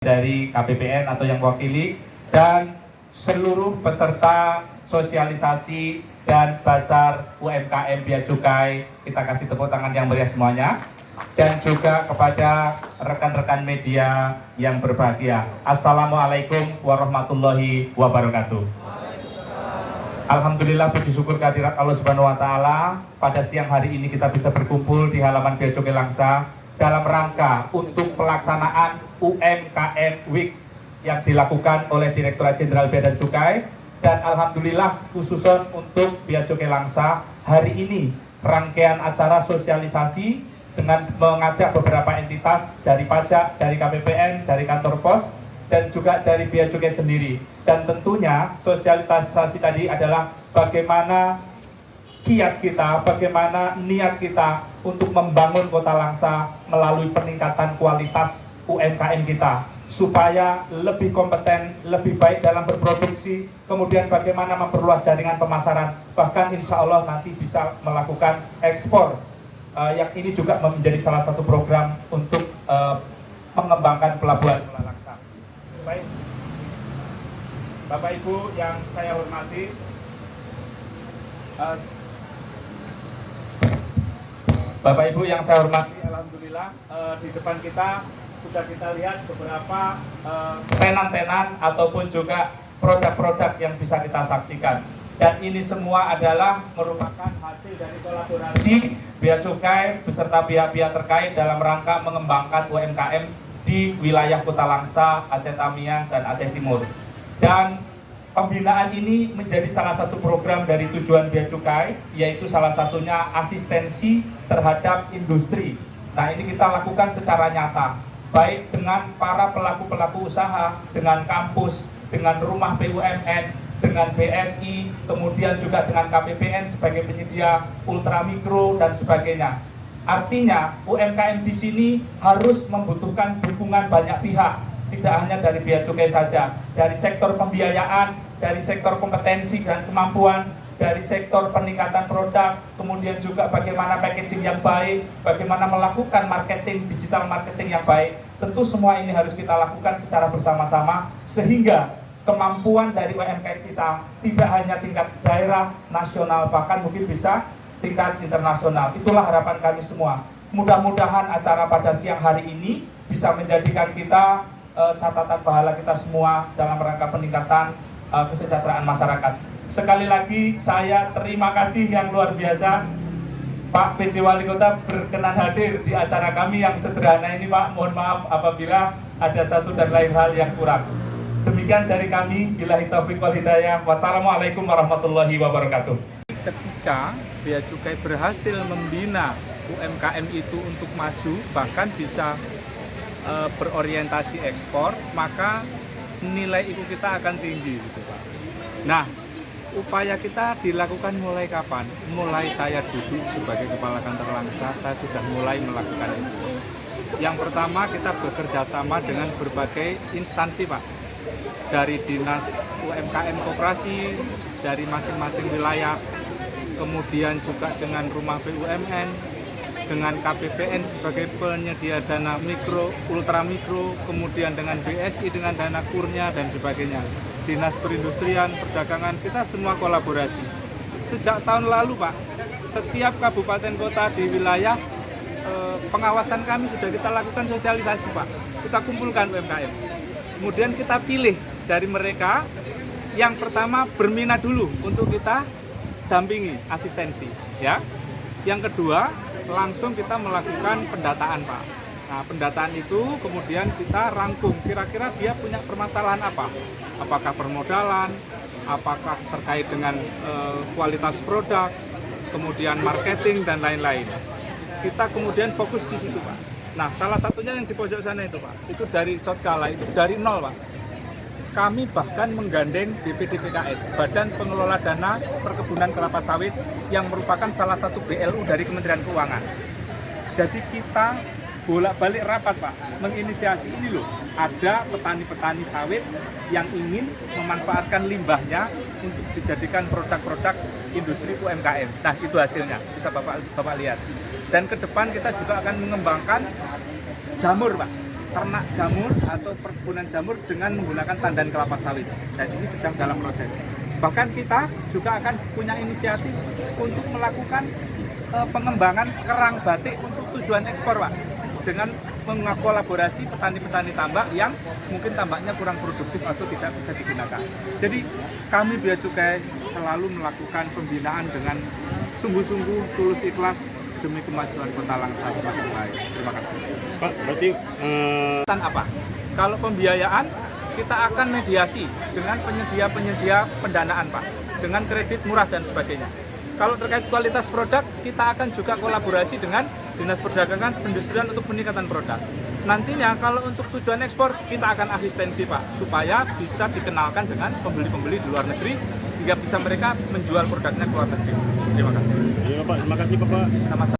dari KPPN atau yang mewakili, dan seluruh peserta sosialisasi dan bazar UMKM Bea Cukai, kita kasih tepuk tangan yang meriah semuanya. Dan juga kepada rekan-rekan media yang berbahagia, Assalamualaikum warahmatullahi wabarakatuh. Alhamdulillah, puji syukur kehadirat Allah Subhanahu wa Ta'ala, pada siang hari ini kita bisa berkumpul di halaman Bea Cukai Langsa dalam rangka untuk pelaksanaan UMKM Week yang dilakukan oleh Direktorat Jenderal Bea dan Cukai. Dan alhamdulillah, khususon untuk Bea Cukai Langsa, hari ini rangkaian acara sosialisasi dengan mengajak beberapa entitas dari pajak, dari KPPN, dari kantor pos, dan juga dari Bea Cukai sendiri. Dan tentunya sosialisasi tadi adalah bagaimana kiat kita, bagaimana niat kita untuk membangun Kota Langsa melalui peningkatan kualitas UMKM kita, supaya lebih kompeten, lebih baik dalam berproduksi, kemudian bagaimana memperluas jaringan pemasaran, bahkan insya Allah nanti bisa melakukan ekspor. Yang ini juga menjadi salah satu program untuk mengembangkan pelabuhan Langsa. Baik, Bapak Ibu yang saya hormati, Bapak Ibu yang saya hormati, alhamdulillah di depan kita sudah kita lihat beberapa tenan-tenan ataupun juga produk-produk yang bisa kita saksikan. Dan ini semua adalah merupakan hasil dari kolaborasi Bea Cukai beserta pihak-pihak terkait dalam rangka mengembangkan UMKM di wilayah Kota Langsa, Aceh Tamiang, dan Aceh Timur. Dan pembinaan ini menjadi salah satu program dari tujuan Bea Cukai, yaitu salah satunya asistensi terhadap industri. Nah, ini kita lakukan secara nyata, baik dengan para pelaku-pelaku usaha, dengan kampus, dengan rumah BUMN, dengan BSI, kemudian juga dengan KPPN sebagai penyedia ultramikro dan sebagainya. Artinya UMKM di sini harus membutuhkan dukungan banyak pihak, tidak hanya dari Bea Cukai saja, dari sektor pembiayaan, dari sektor kompetensi dan kemampuan, dari sektor peningkatan produk, kemudian juga bagaimana packaging yang baik, bagaimana melakukan marketing, digital marketing yang baik. Tentu semua ini harus kita lakukan secara bersama-sama, sehingga kemampuan dari UMKM kita tidak hanya tingkat daerah, nasional, bahkan mungkin bisa tingkat internasional. Itulah harapan kami semua. Mudah-mudahan acara pada siang hari ini bisa menjadikan kita catatan pahala kita semua dalam rangka peningkatan kesejahteraan masyarakat. Sekali lagi saya terima kasih yang luar biasa, Pak PJ Wali Kota berkenan hadir di acara kami yang sederhana ini, Pak. Mohon maaf apabila ada satu dan lain hal yang kurang. Demikian dari kami, billahi taufiq wal hidayah. Wassalamualaikum warahmatullahi wabarakatuh. Ketika Bea Cukai berhasil membina UMKM itu untuk maju, bahkan bisa berorientasi ekspor, maka nilai itu kita akan tinggi, gitu Pak. Nah, upaya kita dilakukan mulai kapan? Mulai saya duduk sebagai Kepala Kantor Langsa, saya sudah mulai melakukan itu. Yang pertama, kita bekerja sama dengan berbagai instansi, Pak. Dari Dinas UMKM Koperasi, dari masing-masing wilayah, kemudian juga dengan rumah BUMN, dengan KPPN sebagai penyedia dana mikro, ultramikro, kemudian dengan BSI dengan dana kurnya dan sebagainya. Dinas Perindustrian, Perdagangan, kita semua kolaborasi. Sejak tahun lalu, Pak, setiap kabupaten kota di wilayah pengawasan kami sudah kita lakukan sosialisasi, Pak. Kita kumpulkan UMKM. Kemudian kita pilih dari mereka yang pertama berminat dulu untuk kita dampingi, asistensi, ya. Yang kedua, langsung kita melakukan pendataan, Pak. Nah, pendataan itu kemudian kita rangkum, kira-kira dia punya permasalahan apa? Apakah permodalan, apakah terkait dengan kualitas produk, kemudian marketing dan lain-lain. Kita kemudian fokus di situ, Pak. Nah, salah satunya yang di pojok sana itu, Pak, itu dari Cotkala, itu dari nol, Pak. Kami bahkan menggandeng BPDPKS, Badan Pengelola Dana Perkebunan Kelapa Sawit, yang merupakan salah satu BLU dari Kementerian Keuangan. Jadi kita bolak-balik rapat, Pak, menginisiasi ini loh, ada petani-petani sawit yang ingin memanfaatkan limbahnya untuk dijadikan produk-produk industri UMKM. Nah, itu hasilnya, bisa Bapak lihat. Dan ke depan kita juga akan mengembangkan jamur, Pak. ternak jamur atau perkebunan jamur dengan menggunakan tandan kelapa sawit. Dan ini sedang dalam proses. Bahkan kita juga akan punya inisiatif untuk melakukan pengembangan kerang batik untuk tujuan ekspor, Pak. Dengan mengkolaborasi petani-petani tambak yang mungkin tambaknya kurang produktif atau tidak bisa digunakan. Jadi kami Bea Cukai selalu melakukan pembinaan dengan sungguh-sungguh, tulus ikhlas demi kemajuan Kota Langsa semakin baik. Terima kasih. Pak, berarti Apa? Kalau pembiayaan kita akan mediasi dengan penyedia-penyedia pendanaan, Pak, dengan kredit murah dan sebagainya. Kalau terkait kualitas produk, kita akan juga kolaborasi dengan Dinas Perdagangan Perindustrian untuk peningkatan produk. Nantinya kalau untuk tujuan ekspor, kita akan asistensi, Pak, supaya bisa dikenalkan dengan pembeli-pembeli di luar negeri, sehingga bisa mereka menjual produknya ke luar negeri. Terima kasih. iya Pak, terima kasih Bapak. Sama-sama.